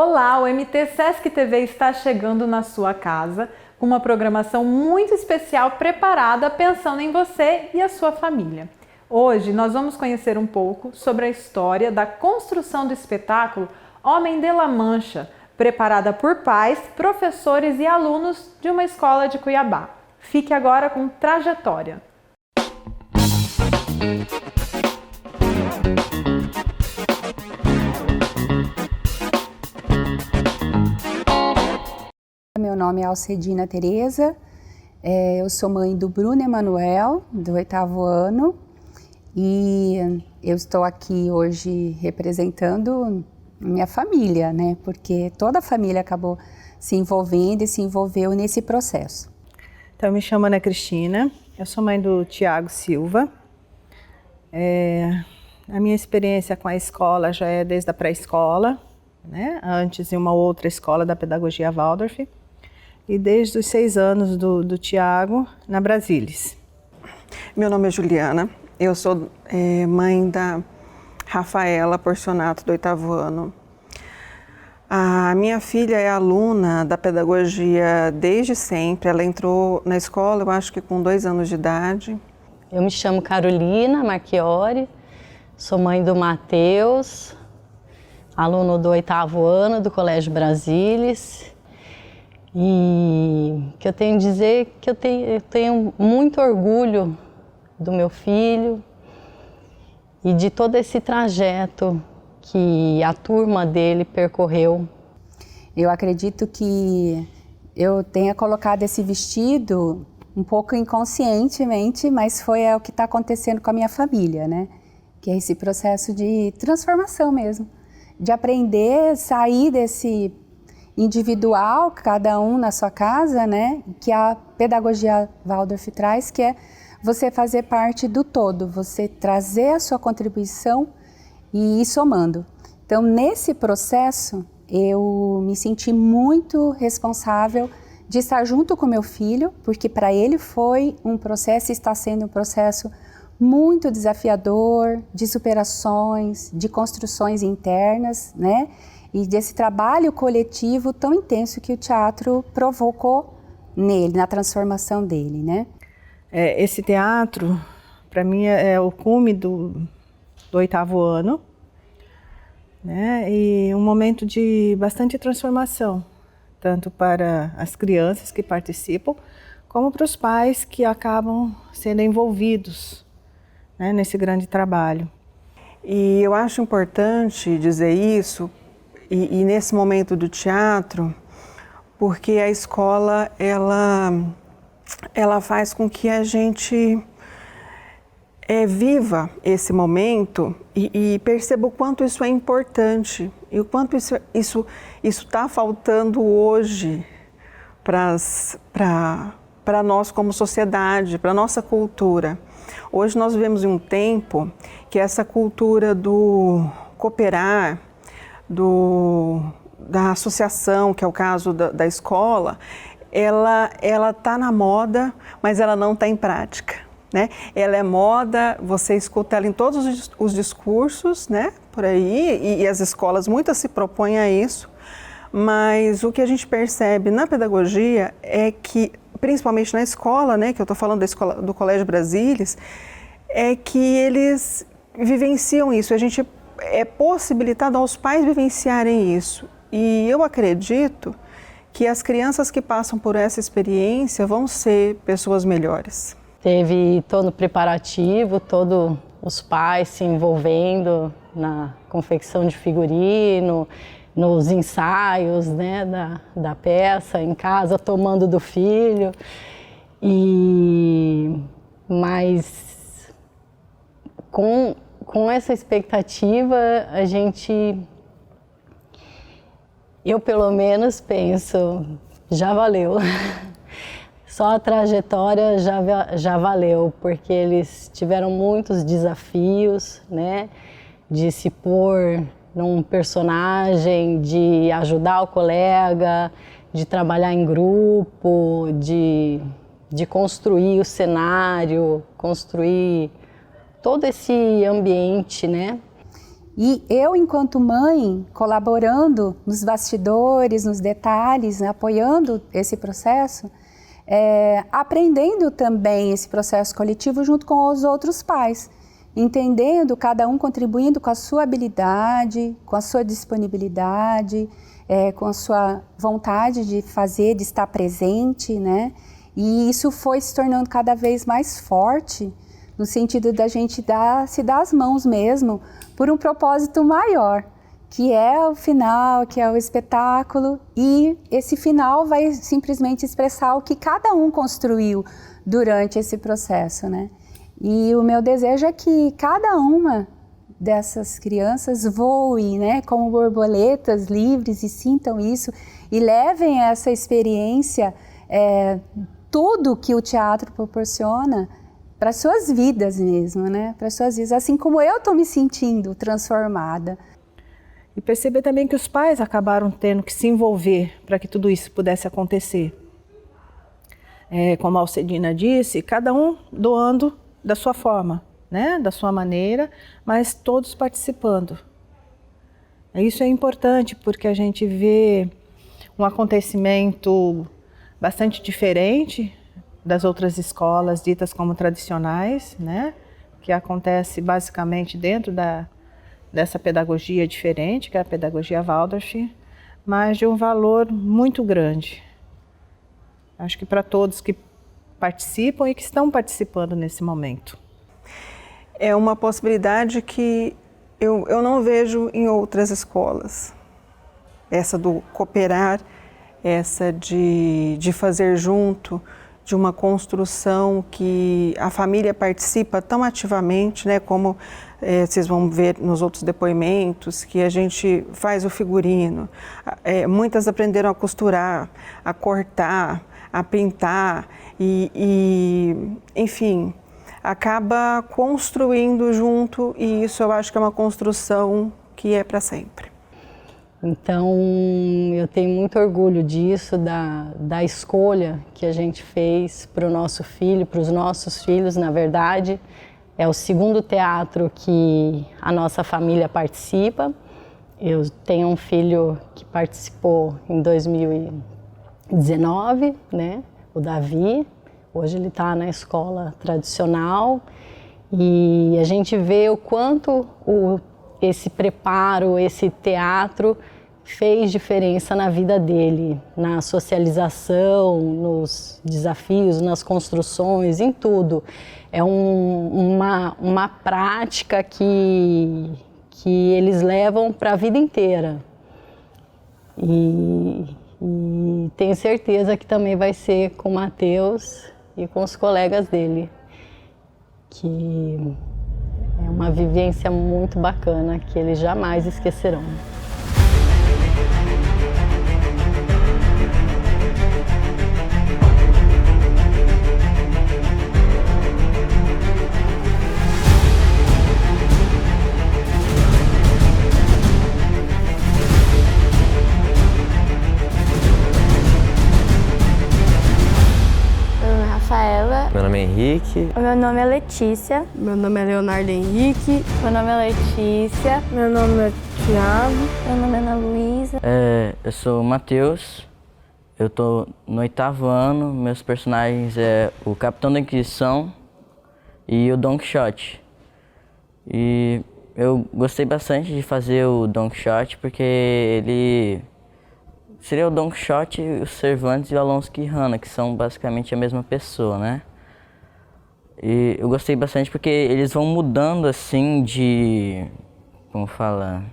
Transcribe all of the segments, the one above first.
Olá, o MT Sesc TV está chegando na sua casa com uma programação muito especial preparada pensando em você e a sua família. Hoje nós vamos conhecer um pouco sobre a história da construção do espetáculo Homem de la Mancha, preparada por pais, professores e alunos de uma escola de Cuiabá. Fique agora com Trajetória. Meu nome é Alcedina Tereza, eu sou mãe do Bruno Emanuel, do 8º ano, e eu estou aqui hoje representando minha família, né? Porque toda a família acabou se envolvendo e se envolveu nesse processo. Então, eu me chamo Ana Cristina, eu sou mãe do Tiago Silva. A minha experiência com a escola já é desde a pré-escola, né? Antes em uma outra escola da pedagogia Waldorf. E desde os 6 anos do Tiago, na Brasilis. Meu nome é Juliana, eu sou mãe da Rafaela Porcionato, do 8º ano. A minha filha é aluna da pedagogia desde sempre, ela entrou na escola, eu acho que com 2 anos de idade. Eu me chamo Carolina Marchiori, sou mãe do Matheus, aluno do 8º ano do Colégio Brasilis. E que eu tenho a dizer que eu tenho muito orgulho do meu filho e de todo esse trajeto que a turma dele percorreu. Eu acredito que eu tenha colocado esse vestido um pouco inconscientemente, mas foi o que está acontecendo com a minha família, né? Que é esse processo de transformação mesmo, de aprender a sair desse individual, cada um na sua casa, né? Que a pedagogia Waldorf traz, que é você fazer parte do todo, você trazer a sua contribuição e ir somando. Então, nesse processo, eu me senti muito responsável de estar junto com meu filho, porque para ele foi um processo, está sendo um processo muito desafiador, de superações, de construções internas, né? E desse trabalho coletivo tão intenso que o teatro provocou nele, na transformação dele, né? Esse teatro, para mim, é o cume do 8º ano, né? E um momento de bastante transformação, tanto para as crianças que participam, como para os pais que acabam sendo envolvidos, né, nesse grande trabalho. E eu acho importante dizer isso, e nesse momento do teatro, porque a escola, ela faz com que a gente viva esse momento e perceba o quanto isso é importante e o quanto isso está faltando hoje para nós como sociedade, para a nossa cultura. Hoje nós vivemos em um tempo que essa cultura do cooperar, da associação, que é o caso da escola, ela está na moda, mas ela não está em prática, né? Ela é moda, você escuta ela em todos os discursos, né? Por aí, e as escolas muitas se propõem a isso, mas o que a gente percebe na pedagogia é que, principalmente na escola, né? Que eu estou falando da escola do Colégio Brasilis, é que eles vivenciam isso, a gente é possibilitado aos pais vivenciarem isso. E eu acredito que as crianças que passam por essa experiência vão ser pessoas melhores. Teve todo o preparativo, todos os pais se envolvendo na confecção de figurino, nos ensaios, né, da peça, em casa, tomando do filho. Mas com essa expectativa, eu pelo menos penso, já valeu. Só a trajetória já valeu, porque eles tiveram muitos desafios, né? De se pôr num personagem, de ajudar o colega, de trabalhar em grupo, de construir o cenário, construir todo esse ambiente, né? E eu, enquanto mãe, colaborando nos bastidores, nos detalhes, né, apoiando esse processo, aprendendo também esse processo coletivo junto com os outros pais, entendendo, cada um contribuindo com a sua habilidade, com a sua disponibilidade, com a sua vontade de fazer, de estar presente, né? E isso foi se tornando cada vez mais forte, no sentido da gente se dar as mãos mesmo, por um propósito maior, que é o final, que é o espetáculo, e esse final vai simplesmente expressar o que cada um construiu durante esse processo, né? E o meu desejo é que cada uma dessas crianças voe, né, como borboletas livres e sintam isso e levem essa experiência, tudo que o teatro proporciona para suas vidas mesmo, né, para suas vidas, assim como eu estou me sentindo transformada. E perceber também que os pais acabaram tendo que se envolver para que tudo isso pudesse acontecer. Como a Alcedina disse, cada um doando da sua forma, né? Da sua maneira, mas todos participando. Isso é importante porque a gente vê um acontecimento bastante diferente das outras escolas ditas como tradicionais, né? Que acontece basicamente dentro dessa pedagogia diferente, que é a pedagogia Waldorf, mas de um valor muito grande. Acho que para todos que participam e que estão participando nesse momento. É uma possibilidade que eu não vejo em outras escolas. Essa do cooperar, essa de fazer junto, de uma construção que a família participa tão ativamente, né, como vocês vão ver nos outros depoimentos, que a gente faz o figurino. Muitas aprenderam a costurar, a cortar, a pintar e enfim, acaba construindo junto, e isso eu acho que é uma construção que é para sempre. Então, eu tenho muito orgulho disso, da escolha que a gente fez para o nosso filho, para os nossos filhos, na verdade. É o segundo teatro que a nossa família participa. Eu tenho um filho que participou em 2019, né? O Davi. Hoje ele está na escola tradicional e a gente vê o quanto esse preparo, esse teatro fez diferença na vida dele, na socialização, nos desafios, nas construções, em tudo. É uma prática que eles levam para a vida inteira. E tenho certeza que também vai ser com o Matheus e com os colegas dele, que é uma vivência muito bacana que eles jamais esquecerão. Meu nome é Henrique. Meu nome é Letícia. Meu nome é Leonardo Henrique. Meu nome é Letícia. Meu nome é Thiago. Meu nome é Ana Luísa. Eu sou o Matheus. Eu tô no 8º ano. Meus personagens é o Capitão da Inquisição e o Don Quixote. E eu gostei bastante de fazer o Don Quixote porque ele seria o Don Quixote, o Cervantes e o Alonso Quijano, que são basicamente a mesma pessoa, né? E eu gostei bastante porque eles vão mudando assim como fala,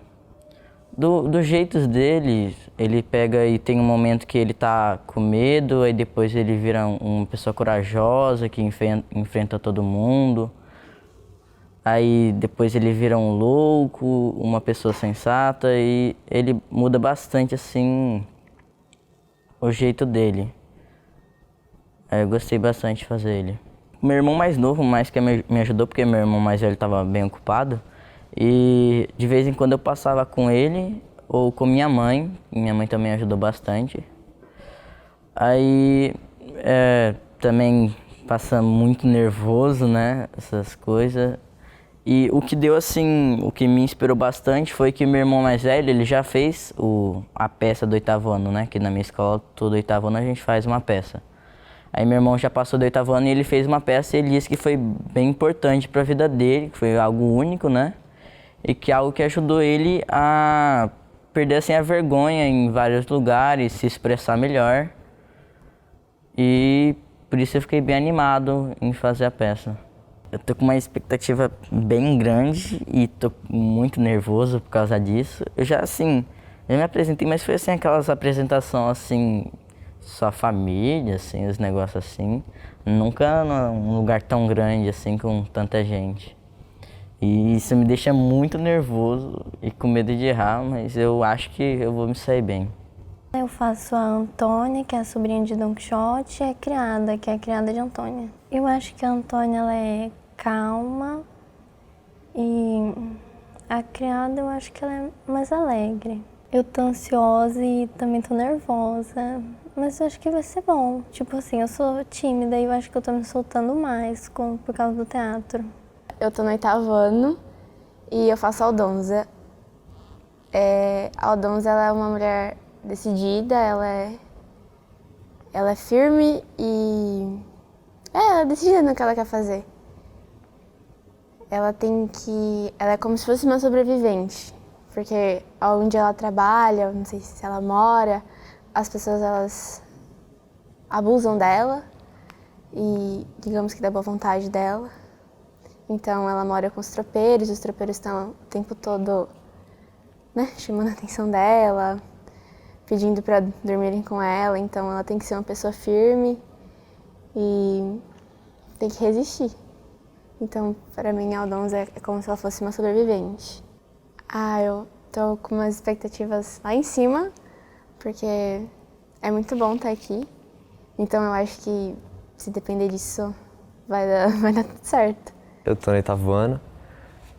do jeito dele. Ele pega e tem um momento que ele tá com medo, aí depois ele vira uma pessoa corajosa que enfrenta todo mundo. Aí depois ele vira um louco, uma pessoa sensata, e ele muda bastante assim o jeito dele. Eu gostei bastante de fazer ele. Meu irmão mais novo, mais que me ajudou, porque meu irmão mais velho estava bem ocupado. E de vez em quando eu passava com ele ou com minha mãe. Minha mãe também ajudou bastante. Aí também passa muito nervoso, né? Essas coisas. E o que deu assim, o que me inspirou bastante foi que meu irmão mais velho, ele já fez a peça do 8º ano, né? Que na minha escola, todo 8º ano a gente faz uma peça. Aí meu irmão já passou do 8º ano e ele fez uma peça e ele disse que foi bem importante para a vida dele, que foi algo único, né? E que é algo que ajudou ele a perder assim, a vergonha em vários lugares, se expressar melhor. E por isso eu fiquei bem animado em fazer a peça. Eu tô com uma expectativa bem grande e tô muito nervoso por causa disso. Eu já me apresentei, mas foi assim aquelas apresentações assim, só família, assim, os negócios assim. Nunca num lugar tão grande assim, com tanta gente. E isso me deixa muito nervoso e com medo de errar, mas eu acho que eu vou me sair bem. Eu faço a Antônia, que é a sobrinha de Don Quixote, e a criada, que é a criada de Antônia. Eu acho que a Antônia ela é calma e a criada eu acho que ela é mais alegre. Eu tô ansiosa e também tô nervosa, mas eu acho que vai ser bom. Tipo assim, eu sou tímida e eu acho que eu tô me soltando mais por causa do teatro. Eu tô no 8º ano e eu faço a Aldonza. A Aldonza ela é uma mulher decidida, ela é firme e ela é decidida no que ela quer fazer. Ela é como se fosse uma sobrevivente, porque onde ela trabalha, não sei se ela mora, as pessoas elas abusam dela e digamos que da boa vontade dela. Então ela mora com os tropeiros estão o tempo todo, né, chamando a atenção dela, pedindo para dormirem com ela, então ela tem que ser uma pessoa firme e tem que resistir. Então, para mim, a Aldonza é como se ela fosse uma sobrevivente. Eu tô com umas expectativas lá em cima, porque é muito bom estar aqui. Então, eu acho que, se depender disso, vai dar tudo certo. Eu tô no 8º ano,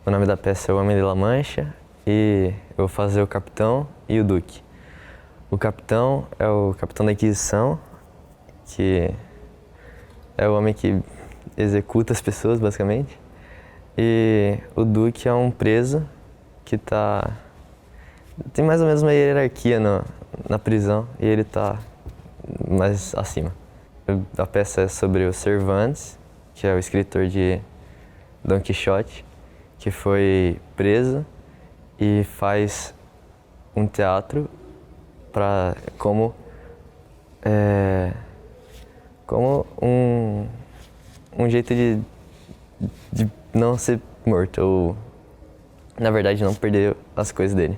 o nome da peça é O Homem de La Mancha e eu vou fazer o Capitão e o Duque. O Capitão é o Capitão da Inquisição, que é o homem que executa as pessoas, basicamente. E o Duque é um preso que tem mais ou menos uma hierarquia na prisão e ele tá mais acima. A peça é sobre o Cervantes, que é o escritor de Don Quixote, que foi preso e faz um teatro como um jeito de não ser morto, ou na verdade não perder as coisas dele.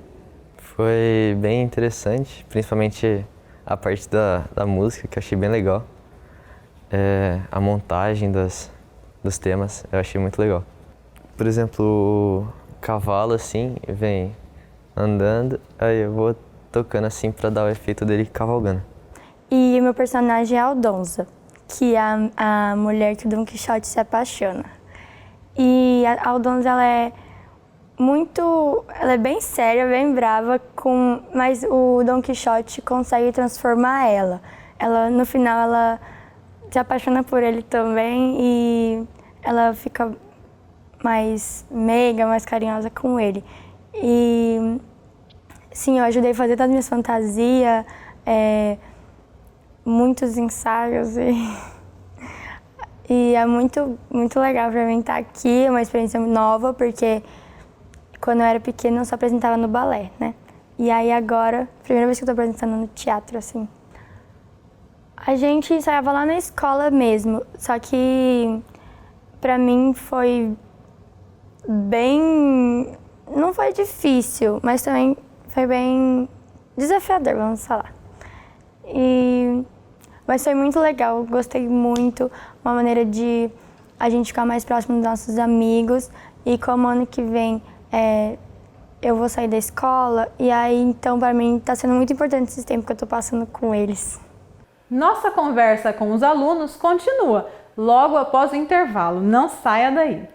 Foi bem interessante, principalmente a parte da música, que eu achei bem legal. A montagem dos temas, eu achei muito legal. Por exemplo, o cavalo assim, vem andando, aí eu vou tocando assim para dar o efeito dele cavalgando. E o meu personagem é a Aldonza, que é a mulher que o Don Quixote se apaixona. E a Aldonza, ela é bem séria, bem brava, mas o Don Quixote consegue transformar ela. No final, ela se apaixona por ele também e ela fica mais meiga, mais carinhosa com ele. E sim, eu ajudei a fazer todas as minhas fantasias, muitos ensaios e é muito, muito legal para mim estar aqui, é uma experiência nova, porque quando eu era pequena eu só apresentava no balé, né? E aí agora, primeira vez que eu tô apresentando no teatro, assim. A gente ensaiava lá na escola mesmo, só que pra mim foi bem... não foi difícil, mas também foi bem desafiador, vamos falar. Mas foi muito legal, gostei muito, uma maneira de a gente ficar mais próximo dos nossos amigos. E como ano que vem eu vou sair da escola, e aí então para mim está sendo muito importante esse tempo que eu estou passando com eles. Nossa conversa com os alunos continua logo após o intervalo, não saia daí.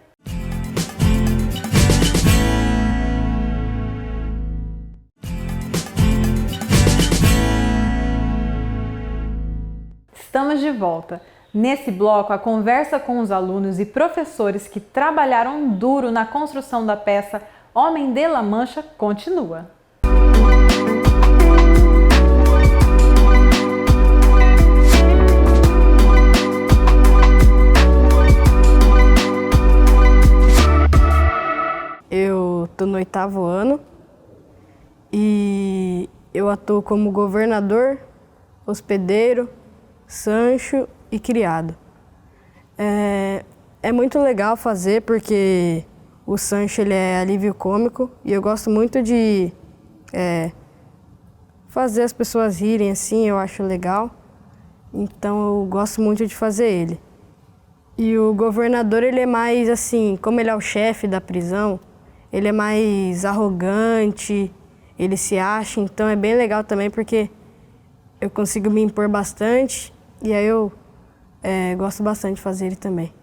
Estamos de volta. Nesse bloco, a conversa com os alunos e professores que trabalharam duro na construção da peça Homem de La Mancha continua. Eu estou no 8º ano e eu atuo como governador, hospedeiro, Sancho e criado. É muito legal fazer porque o Sancho ele é alívio cômico e eu gosto muito de fazer as pessoas rirem assim, eu acho legal. Então eu gosto muito de fazer ele. E o governador ele é mais assim, como ele é o chefe da prisão, ele é mais arrogante, ele se acha, então é bem legal também porque eu consigo me impor bastante e aí eu gosto bastante de fazer ele também.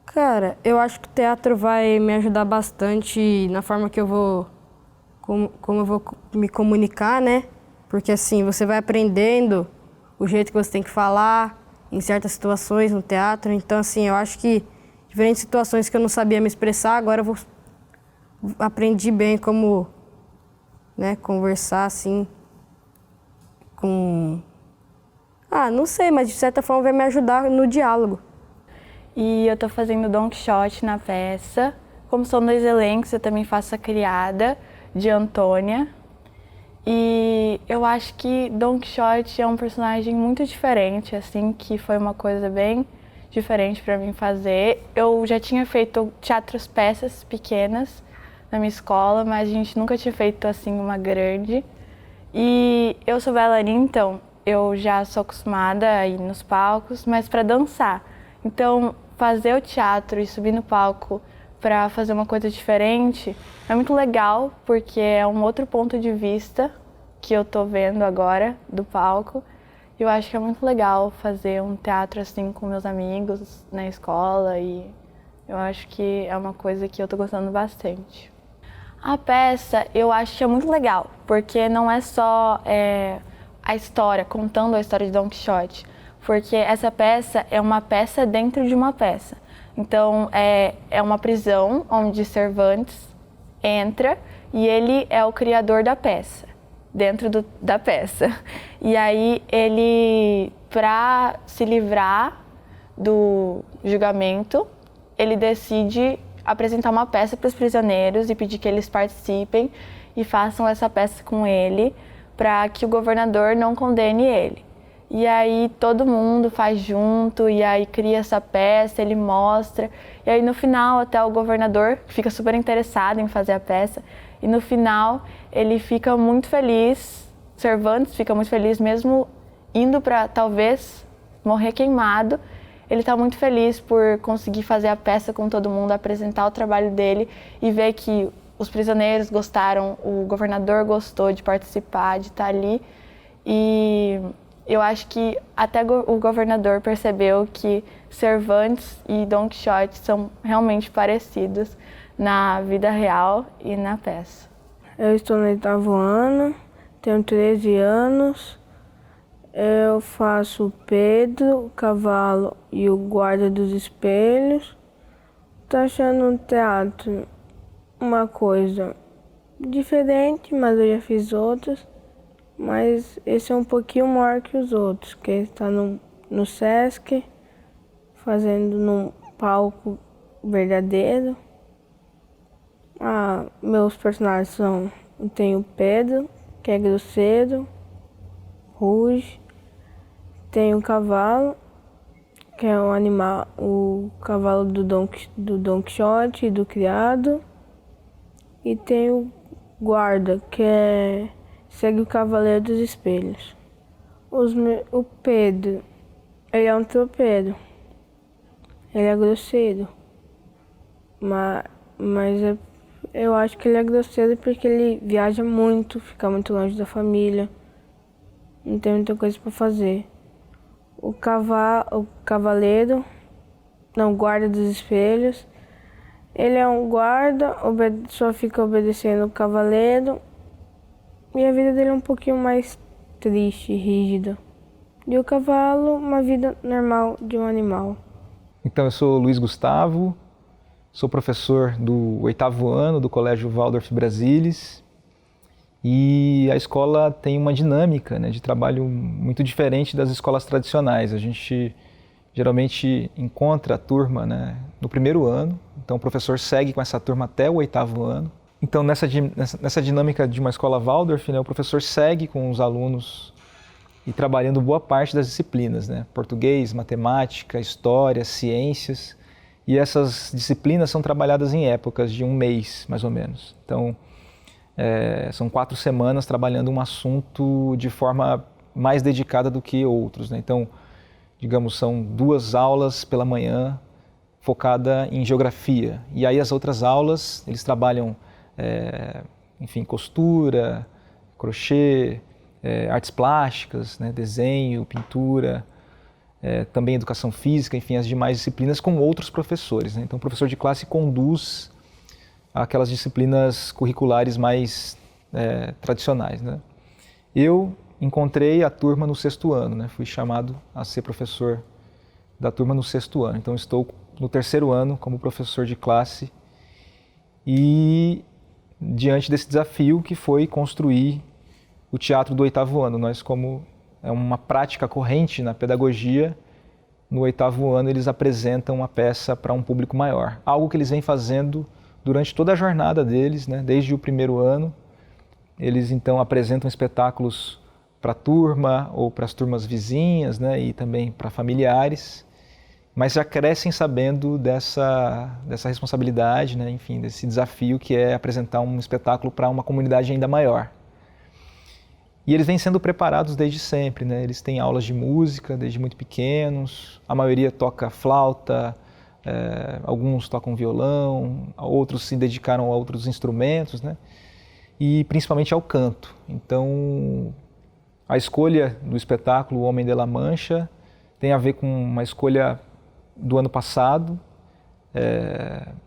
Cara, eu acho que o teatro vai me ajudar bastante na forma que eu vou, como eu vou me comunicar, né? Porque assim, você vai aprendendo o jeito que você tem que falar em certas situações no teatro, então assim, eu acho que diferentes situações que eu não sabia me expressar, agora eu aprendi bem como, né, conversar assim com... não sei, mas de certa forma vai me ajudar no diálogo. E eu tô fazendo Don Quixote na peça. Como são 2 elencos, eu também faço a criada de Antônia. E eu acho que Don Quixote é um personagem muito diferente, assim, que foi uma coisa bem diferente para mim fazer. Eu já tinha feito peças pequenas na minha escola, mas a gente nunca tinha feito assim uma grande. E eu sou bailarina, então eu já sou acostumada a ir nos palcos, mas para dançar. Então fazer o teatro e subir no palco para fazer uma coisa diferente é muito legal, porque é um outro ponto de vista que eu tô vendo agora do palco. Eu acho que é muito legal fazer um teatro assim com meus amigos na escola e eu acho que é uma coisa que eu tô gostando bastante. A peça eu acho que é muito legal, porque não é só a história, contando a história de Don Quixote, porque essa peça é uma peça dentro de uma peça. Então é uma prisão onde Cervantes entra e ele é o criador da peça, dentro da peça. E aí ele, para se livrar do julgamento, ele decide apresentar uma peça para os prisioneiros e pedir que eles participem e façam essa peça com ele para que o governador não condene ele. E aí todo mundo faz junto e aí cria essa peça, ele mostra. E aí no final até o governador fica super interessado em fazer a peça. E no final ele fica muito feliz, Cervantes fica muito feliz mesmo indo para talvez morrer queimado. Ele está muito feliz por conseguir fazer a peça com todo mundo, apresentar o trabalho dele e ver que os prisioneiros gostaram, o governador gostou de participar, de estar ali. E eu acho que até o governador percebeu que Cervantes e Don Quixote são realmente parecidos na vida real e na peça. Eu estou no 8º ano, tenho 13 anos. Eu faço o Pedro, o cavalo e o guarda dos espelhos. Tô achando um teatro uma coisa diferente, mas eu já fiz outros. Mas esse é um pouquinho maior que os outros, que está no Sesc, fazendo num palco verdadeiro. Meus personagens são... Tem o Pedro, que é grosseiro, ruge. Tem o cavalo, que é um animal, o cavalo do Don Quixote e do criado. E tem o guarda, que segue o cavaleiro dos espelhos. O Pedro, ele é um tropeiro. Ele é grosseiro. Mas eu acho que ele é grosseiro porque ele viaja muito, fica muito longe da família. Não tem muita coisa para fazer. O cavaleiro, não, guarda dos espelhos. Ele é um guarda, só fica obedecendo o cavaleiro. E a vida dele é um pouquinho mais triste, rígida. E o cavalo, uma vida normal de um animal. Então, eu sou Luiz Gustavo, sou professor do 8º ano do Colégio Waldorf Brasilis, e a escola tem uma dinâmica, né, de trabalho muito diferente das escolas tradicionais. A gente geralmente encontra a turma, né, no 1º ano, então o professor segue com essa turma até o 8º ano. Então, nessa dinâmica de uma escola Waldorf, né, o professor segue com os alunos e trabalhando boa parte das disciplinas, né, português, matemática, história, ciências, e essas disciplinas são trabalhadas em épocas de um mês, mais ou menos. Então, são 4 semanas trabalhando um assunto de forma mais dedicada do que outros, né? Então, digamos, são 2 aulas pela manhã focada em geografia. E aí as outras aulas, eles trabalham, enfim, costura, crochê, artes plásticas, né? Desenho, pintura, também educação física, enfim, as demais disciplinas com outros professores, né? Então, o professor de classe conduz aquelas disciplinas curriculares mais tradicionais, né? Eu encontrei a turma no 6º ano, né? Fui chamado a ser professor da turma no 6º ano. Então, estou no 3º ano como professor de classe e diante desse desafio que foi construir o teatro do 8º ano. Nós, como é uma prática corrente na pedagogia, no 8º ano eles apresentam uma peça para um público maior. Algo que eles vêm fazendo durante toda a jornada deles, né? Desde o 1º ano. Eles então apresentam espetáculos para a turma ou para as turmas vizinhas, né? E também para familiares, mas já crescem sabendo dessa responsabilidade, né? Enfim, desse desafio que é apresentar um espetáculo para uma comunidade ainda maior. E eles vêm sendo preparados desde sempre, né? Eles têm aulas de música desde muito pequenos, a maioria toca flauta, alguns tocam violão, outros se dedicaram a outros instrumentos, né? E principalmente ao canto. Então, a escolha do espetáculo O Homem de La Mancha tem a ver com uma escolha do ano passado.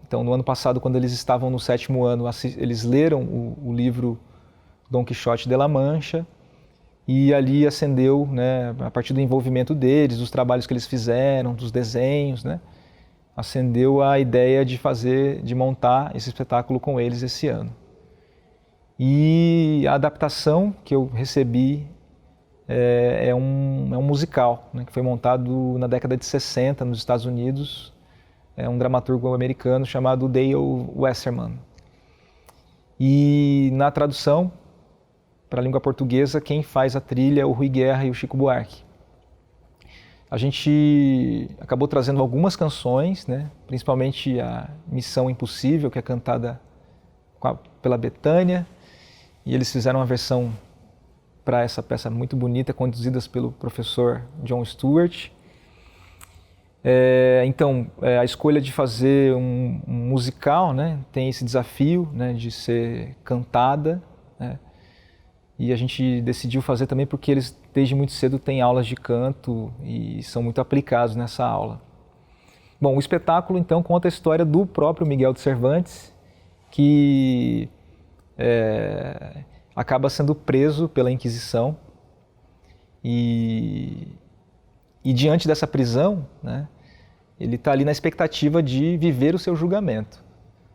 Então, no ano passado, quando eles estavam no 7º ano, eles leram o livro Dom Quixote de La Mancha, e ali acendeu, né, a partir do envolvimento deles, dos trabalhos que eles fizeram, dos desenhos, né, acendeu a ideia de montar esse espetáculo com eles esse ano. E a adaptação que eu recebi é um musical, né, que foi montado na década de 60 nos Estados Unidos, um dramaturgo americano chamado Dale Westerman. E na tradução para a língua portuguesa, quem faz a trilha é o Rui Guerra e o Chico Buarque. A gente acabou trazendo algumas canções, né? Principalmente a Missão Impossível, que é cantada pela Bethânia, e eles fizeram uma versão para essa peça muito bonita, conduzidas pelo professor John Stewart. Então, a escolha de fazer um musical, né, tem esse desafio, né, de ser cantada, né, e a gente decidiu fazer também porque eles, desde muito cedo, têm aulas de canto e são muito aplicados nessa aula. Bom, o espetáculo, então, conta a história do próprio Miguel de Cervantes, que acaba sendo preso pela Inquisição e diante dessa prisão, né, ele está ali na expectativa de viver o seu julgamento.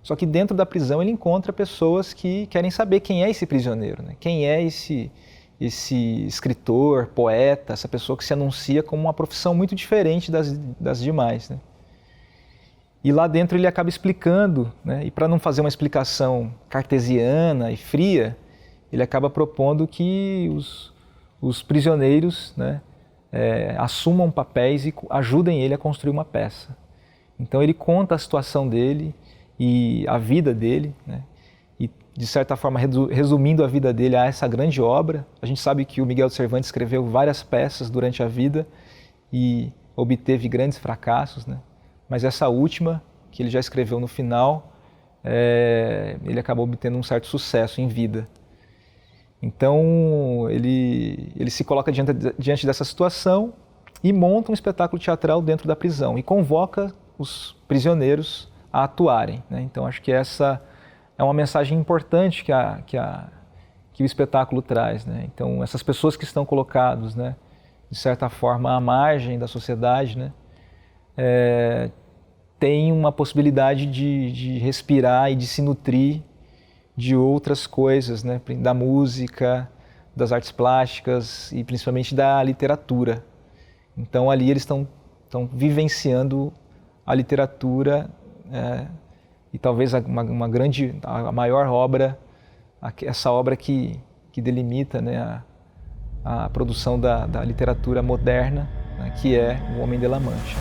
Só que dentro da prisão ele encontra pessoas que querem saber quem é esse prisioneiro, né? Quem é esse escritor, poeta, essa pessoa que se anuncia como uma profissão muito diferente das demais, né? E lá dentro ele acaba explicando, né? E para não fazer uma explicação cartesiana e fria, ele acaba propondo que os prisioneiros, né, assumam papéis e ajudem ele a construir uma peça. Então ele conta a situação dele e a vida dele, né? E de certa forma resumindo a vida dele a essa grande obra. A gente sabe que o Miguel de Cervantes escreveu várias peças durante a vida e obteve grandes fracassos, né? Mas essa última, que ele já escreveu no final, ele acabou obtendo um certo sucesso em vida. Então ele se coloca diante dessa situação e monta um espetáculo teatral dentro da prisão e convoca os prisioneiros a atuarem, né? Então acho que essa é uma mensagem importante que o espetáculo traz, né? Então essas pessoas que estão colocados, né, de certa forma, à margem da sociedade, né? Tem uma possibilidade de respirar e de se nutrir de outras coisas, né? Da música, das artes plásticas e principalmente da literatura. Então ali eles estão vivenciando a literatura e talvez a maior obra, essa obra que delimita, né, a produção da literatura moderna, né, que é O Homem de La Mancha.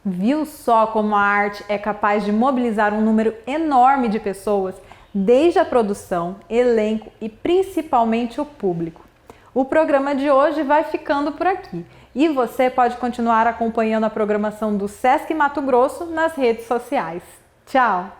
Viu só como a arte é capaz de mobilizar um número enorme de pessoas, desde a produção, elenco e principalmente o público. O programa de hoje vai ficando por aqui e você pode continuar acompanhando a programação do Sesc Mato Grosso nas redes sociais. Tchau!